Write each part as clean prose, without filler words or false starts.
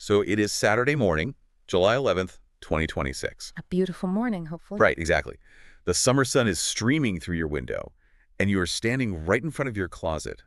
So it is Saturday morning, July 11th, 2026. A beautiful morning, hopefully. Right, exactly. The summer sun is streaming through your window, and you are standing right in front of your closet,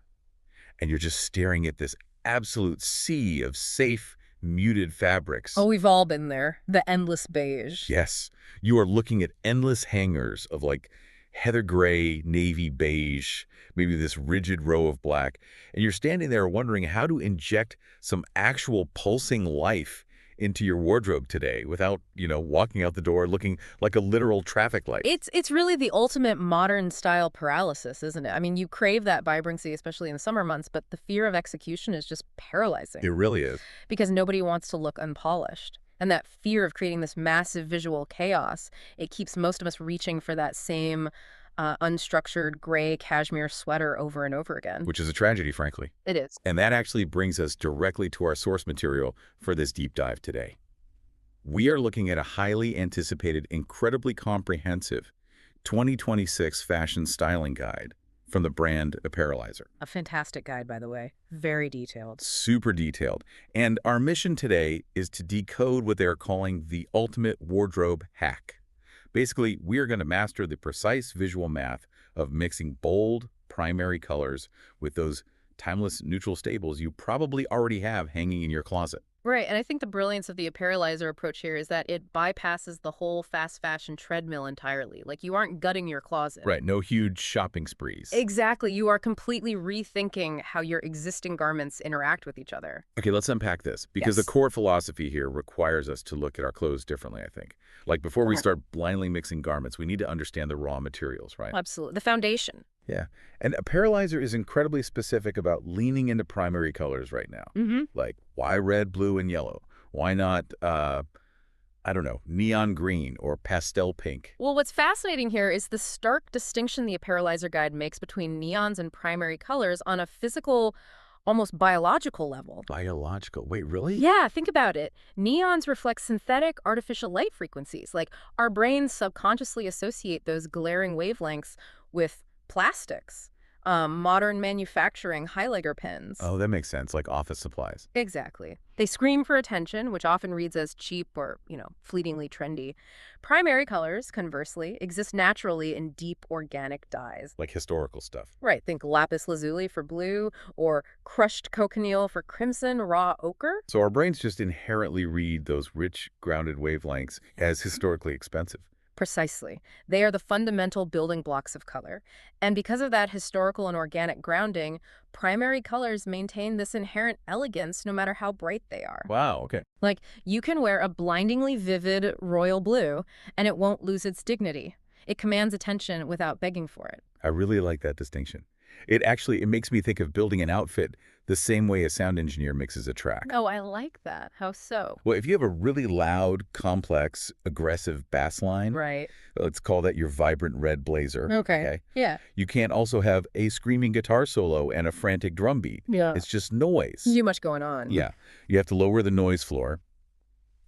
and you're just staring at this absolute sea of safe, muted fabrics. Oh, we've all been there. The endless beige. Yes, you are looking at endless hangers of like heather gray, navy beige, maybe this rigid row of black, and you're standing there wondering how to inject some actual pulsing life into your wardrobe today without, walking out the door looking like a literal traffic light. It's really the ultimate modern style paralysis, isn't it? I mean, you crave that vibrancy, especially in the summer months, but the fear of execution is just paralyzing It really is. because nobody wants to look unpolished. And that fear of creating this massive visual chaos, it keeps most of us reaching for that same unstructured gray cashmere sweater over and over again. Which is a tragedy, frankly. It is. And that actually brings us directly to our source material for this deep dive today. We are looking at a highly anticipated, incredibly comprehensive 2026 fashion styling guide from the brand Apparelizer. A fantastic guide, by the way. Very detailed. Super detailed. And our mission today is to decode what they're calling the ultimate wardrobe hack. Basically, we are going to master the precise visual math of mixing bold, primary colors with those timeless neutral staples you probably already have hanging in your closet. Right, and I think the brilliance of the Apparelizer approach here is that it bypasses the whole fast fashion treadmill entirely. Like, you aren't gutting your closet. Right, no huge shopping sprees. Exactly. You are completely rethinking how your existing garments interact with each other. Okay, let's unpack this, because Yes. the core philosophy here requires us to look at our clothes differently, I think. Like, before we Okay. start blindly mixing garments, we need to understand the raw materials, right? Absolutely. The foundation. Yeah. And Apparelizer is incredibly specific about leaning into primary colors right now. Mm-hmm. Like, why red, blue, and yellow? Why not, I don't know, neon green or pastel pink? Well, what's fascinating here is the stark distinction the Apparelizer guide makes between neons and primary colors on a physical, almost biological level. Biological. Wait, really? Yeah, think about it. Neons reflect synthetic artificial light frequencies. Like, our brains subconsciously associate those glaring wavelengths with plastics, modern manufacturing, highlighter pens. Oh, that makes sense, like office supplies. Exactly. They scream for attention, which often reads as cheap or, fleetingly trendy. Primary colors, conversely, exist naturally in deep organic dyes. Like historical stuff. Right, think lapis lazuli for blue or crushed cochineal for crimson, raw ochre. So our brains just inherently read those rich, grounded wavelengths as historically expensive. Precisely. They are the fundamental building blocks of color. And because of that historical and organic grounding, primary colors maintain this inherent elegance no matter how bright they are. Wow, okay. Like, you can wear a blindingly vivid royal blue, and it won't lose its dignity. It commands attention without begging for it. I really like that distinction. It makes me think of building an outfit the same way a sound engineer mixes a track. Oh, I like that. How so? Well, if you have a really loud, complex, aggressive bass line, Right. let's call that your vibrant red blazer. Okay. Yeah. You can't also have a screaming guitar solo and a frantic drum beat. Yeah. It's just noise. Too much going on. Yeah. You have to lower the noise floor.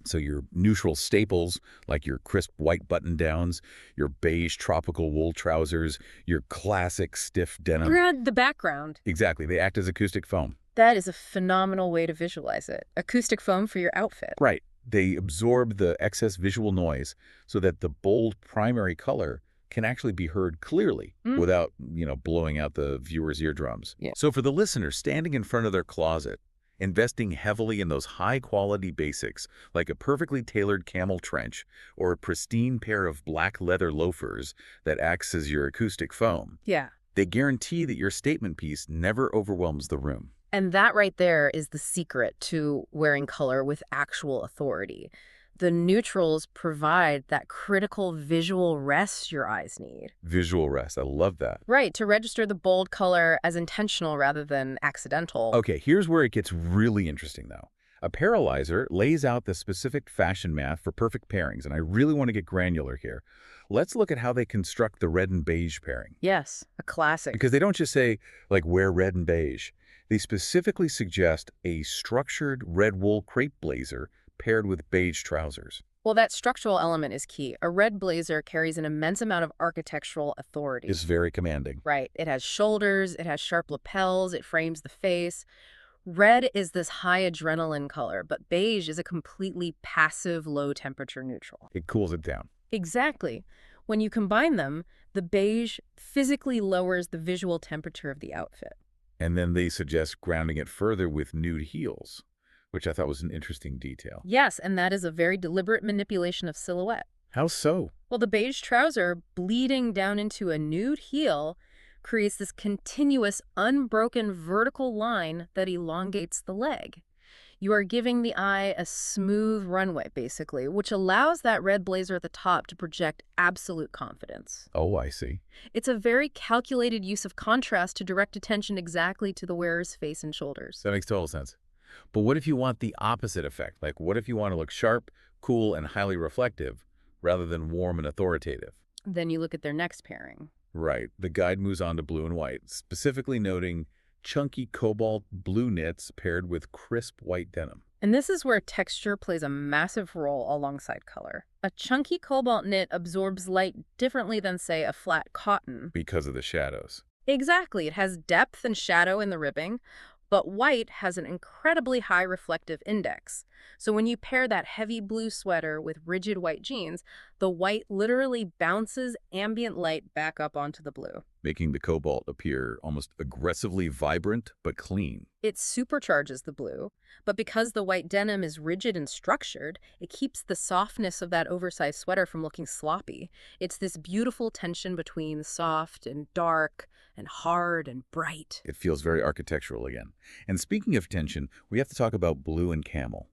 So your neutral staples, like your crisp white button-downs, your beige tropical wool trousers, your classic stiff denim. Grab the background. Exactly. They act as acoustic foam. That is a phenomenal way to visualize it. Acoustic foam for your outfit. Right. They absorb the excess visual noise so that the bold primary color can actually be heard clearly without, blowing out the viewer's eardrums. Yeah. So for the listener standing in front of their closet, investing heavily in those high-quality basics, like a perfectly tailored camel trench or a pristine pair of black leather loafers that acts as your acoustic foam, Yeah. they guarantee that your statement piece never overwhelms the room. And that right there is the secret to wearing color with actual authority. The neutrals provide that critical visual rest your eyes need. Visual rest. I love that. Right, to register the bold color as intentional rather than accidental. Okay, here's where it gets really interesting, though. Apparelizer lays out the specific fashion math for perfect pairings, and I really want to get granular here. Let's look at how they construct the red and beige pairing. Yes, a classic. Because they don't just say, like, wear red and beige. They specifically suggest a structured red wool crepe blazer paired with beige trousers. Well, that structural element is key. A red blazer carries an immense amount of architectural authority. It's very commanding. Right. It has shoulders, it has sharp lapels, it frames the face. Red is this high adrenaline color, but beige is a completely passive low-temperature neutral. It cools it down. Exactly. When you combine them, the beige physically lowers the visual temperature of the outfit. And then they suggest grounding it further with nude heels, which I thought was an interesting detail. Yes, and that is a very deliberate manipulation of silhouette. How so? Well, the beige trouser bleeding down into a nude heel creates this continuous, unbroken vertical line that elongates the leg. You are giving the eye a smooth runway, basically, which allows that red blazer at the top to project absolute confidence. Oh, I see. It's a very calculated use of contrast to direct attention exactly to the wearer's face and shoulders. That makes total sense. But what if you want the opposite effect? Like, what if you want to look sharp, cool, and highly reflective, rather than warm and authoritative? Then you look at their next pairing. Right. The guide moves on to blue and white, specifically noting chunky cobalt blue knits paired with crisp white denim. And this is where texture plays a massive role alongside color. A chunky cobalt knit absorbs light differently than, say, a flat cotton. Because of the shadows. Exactly. It has depth and shadow in the ribbing, but white has an incredibly high reflective index. So when you pair that heavy blue sweater with rigid white jeans, the white literally bounces ambient light back up onto the blue. Making the cobalt appear almost aggressively vibrant but clean. It supercharges the blue, but because the white denim is rigid and structured, it keeps the softness of that oversized sweater from looking sloppy. It's this beautiful tension between soft and dark and hard and bright. It feels very architectural again. And speaking of tension, we have to talk about blue and camel.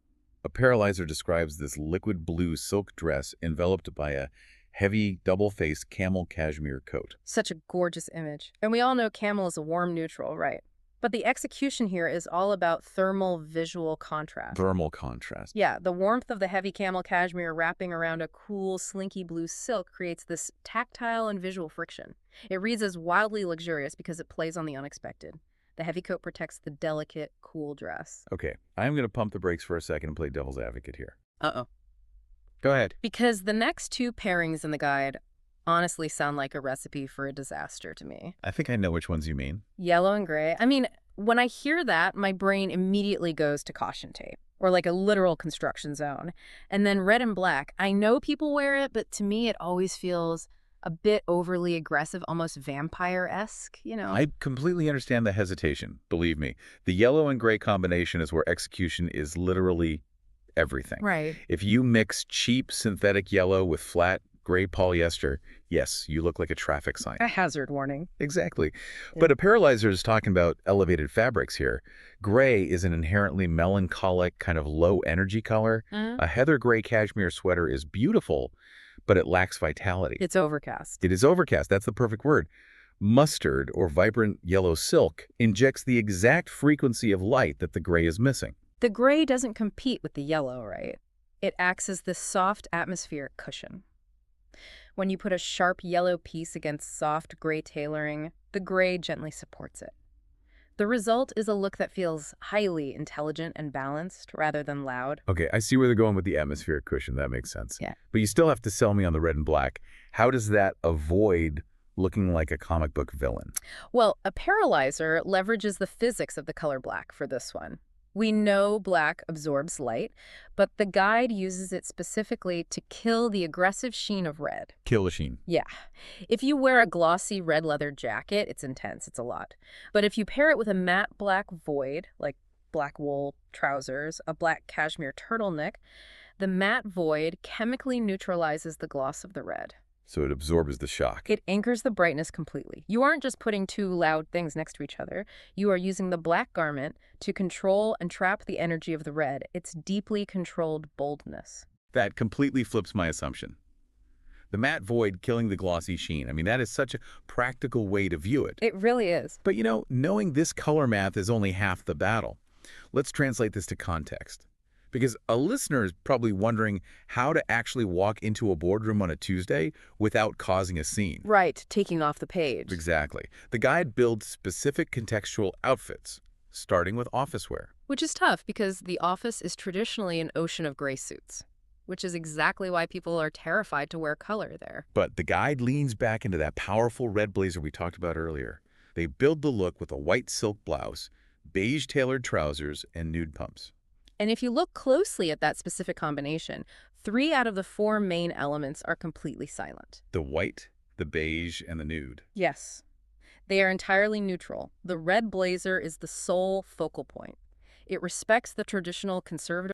Apparelizer describes this liquid blue silk dress enveloped by a heavy, double-faced camel cashmere coat. Such a gorgeous image. And we all know camel is a warm neutral, right? But the execution here is all about thermal visual contrast. Thermal contrast. Yeah, the warmth of the heavy camel cashmere wrapping around a cool, slinky blue silk creates this tactile and visual friction. It reads as wildly luxurious because it plays on the unexpected. The heavy coat protects the delicate, cool dress. Okay, I'm going to pump the brakes for a second and play devil's advocate here. Uh-oh. Go ahead. Because the next two pairings in the guide honestly sound like a recipe for a disaster to me. I think I know which ones you mean. Yellow and gray. I mean, when I hear that, my brain immediately goes to caution tape, or like a literal construction zone. And then red and black. I know people wear it, but to me it always feels a bit overly aggressive, almost vampire-esque, you know? I completely understand the hesitation, believe me. The yellow and gray combination is where execution is literally everything. Right. If you mix cheap synthetic yellow with flat gray polyester, yes, you look like a traffic sign. A hazard warning. Exactly. But Apparelizer is talking about elevated fabrics here. Gray is an inherently melancholic, kind of low-energy color. A heather gray cashmere sweater is beautiful, but it lacks vitality. It's overcast. It is overcast. That's the perfect word. Mustard, or vibrant yellow silk, injects the exact frequency of light that the gray is missing. The gray doesn't compete with the yellow, right? It acts as this soft atmospheric cushion. When you put a sharp yellow piece against soft gray tailoring, the gray gently supports it. The result is a look that feels highly intelligent and balanced rather than loud. Okay, I see where they're going with the atmospheric cushion. That makes sense. Yeah. But you still have to sell me on the red and black. How does that avoid looking like a comic book villain? Well, Apparelizer leverages the physics of the color black for this one. We know black absorbs light, but the guide uses it specifically to kill the aggressive sheen of red. Kill the sheen. Yeah. If you wear a glossy red leather jacket, it's intense, it's a lot. But if you pair it with a matte black void, like black wool trousers, a black cashmere turtleneck, the matte void chemically neutralizes the gloss of the red. So it absorbs the shock. It anchors the brightness completely. You aren't just putting two loud things next to each other. You are using the black garment to control and trap the energy of the red. It's deeply controlled boldness. That completely flips my assumption. The matte void killing the glossy sheen. I mean, that is such a practical way to view it. It really is. But you know, knowing this color math is only half the battle. Let's translate this to context. Because a listener is probably wondering how to actually walk into a boardroom on a Tuesday without causing a scene. Right, taking off the page. Exactly. The guide builds specific contextual outfits, starting with office wear. Which is tough because the office is traditionally an ocean of gray suits, which is exactly why people are terrified to wear color there. But the guide leans back into that powerful red blazer we talked about earlier. They build the look with a white silk blouse, beige tailored trousers, and nude pumps. And if you look closely at that specific combination, 3 out of the 4 main elements are completely silent. The white, the beige, and the nude. Yes, they are entirely neutral. The red blazer is the sole focal point. It respects the traditional conservative